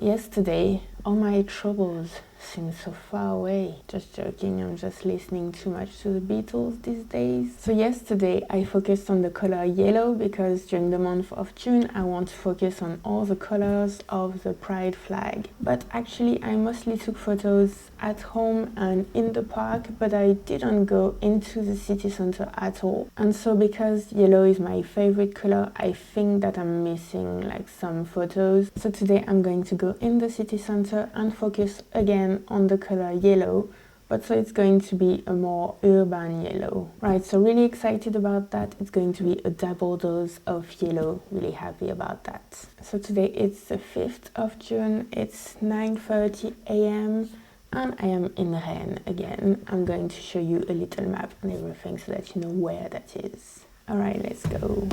Yesterday, all my troubles seem so far away. Just joking, I'm just listening too much to the Beatles these days. So yesterday I focused on the color yellow because during the month of June I want to focus on all the colors of the pride flag. But actually I mostly took photos at home and in the park, but I didn't go into the city center at all. And so because yellow is my favorite color, I think that I'm missing like some photos. So today I'm going to go in the city center and focus again on the color yellow, but so it's going to be a more urban yellow. Right, so really excited about that. It's going to be a double dose of yellow. Really happy about that. So today it's the 5th of June. It's 9:30 a.m. and I am in Rennes again. I'm going to show you a little map and everything so that you know where that is. All right, let's go.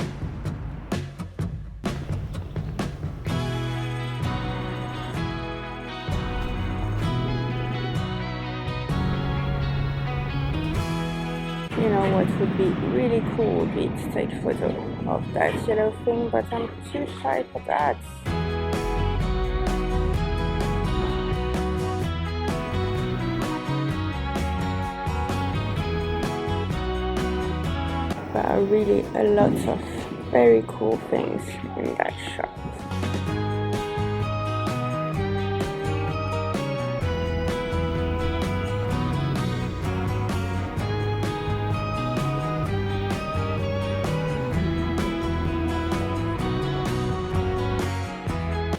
You know what would be really cool would be to take a photo of that yellow thing, but I'm too shy for that. There are really a lot of very cool things in that shop.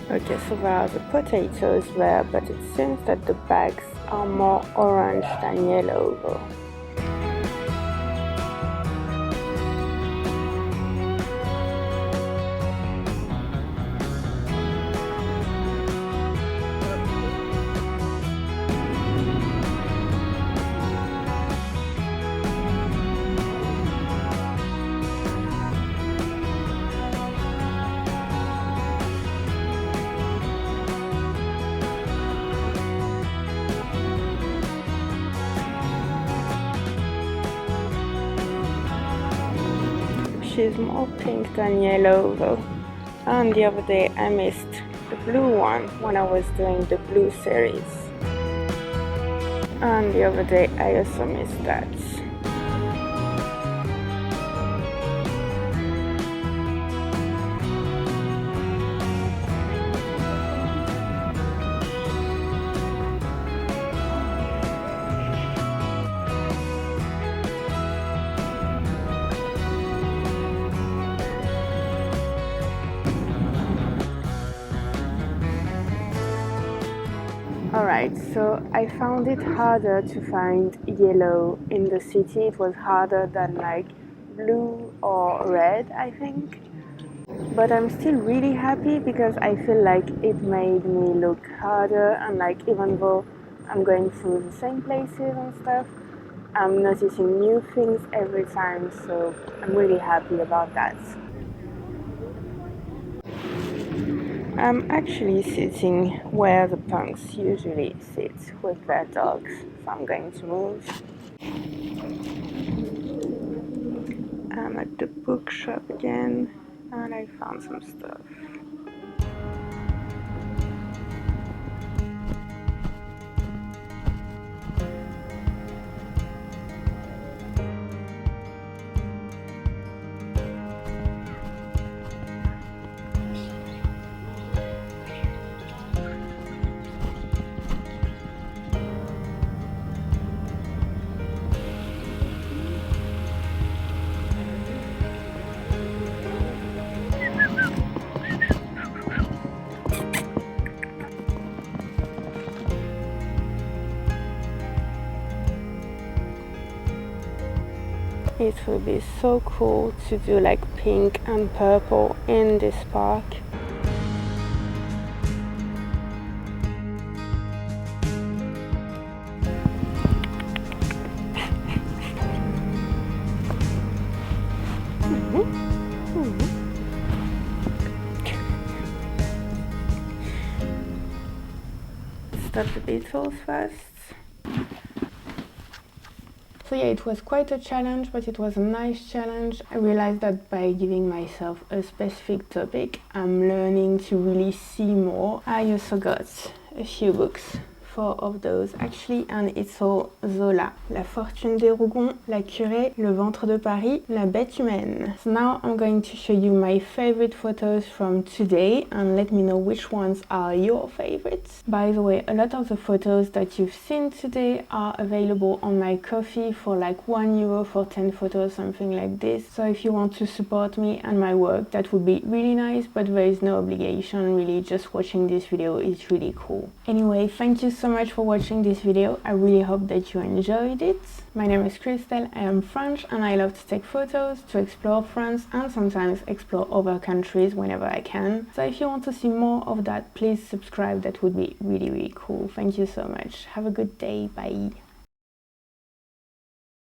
Okay, so there are the potatoes there, but it seems that the bags are more orange than yellow though. She's more pink than yellow though. And the other day I missed the blue one when I was doing the blue series. And the other day I also missed that. Alright, so I found it harder to find yellow in the city. It was harder than like blue or red, I think. But I'm still really happy because I feel like it made me look harder, and like even though I'm going through the same places and stuff, I'm noticing new things every time, so I'm really happy about that. I'm actually sitting where the punks usually sit with their dogs, so I'm going to move. I'm at the bookshop again and I found some stuff. It would be so cool to do like pink and purple in this park. Start the Beatles first. So yeah, it was quite a challenge, but it was a nice challenge. I realized that by giving myself a specific topic, I'm learning to really see more. I also got a few books, 4 of those actually, and it's all Zola. La Fortune des Rougons, La Curée, Le Ventre de Paris, La Bête Humaine. So now I'm going to show you my favorite photos from today and let me know which ones are your favorites. By the way, a lot of the photos that you've seen today are available on my Ko-fi for like €1 for 10 photos, something like this. So if you want to support me and my work, that would be really nice, but there is no obligation, really. Just watching this video is really cool. Anyway, thank you so much for watching this video. I really hope that you enjoyed it. My name is Christelle, I am French and I love to take photos, to explore France and sometimes explore other countries whenever I can. So if you want to see more of that, please subscribe. That would be really cool. Thank you so much. Have a good day. Bye.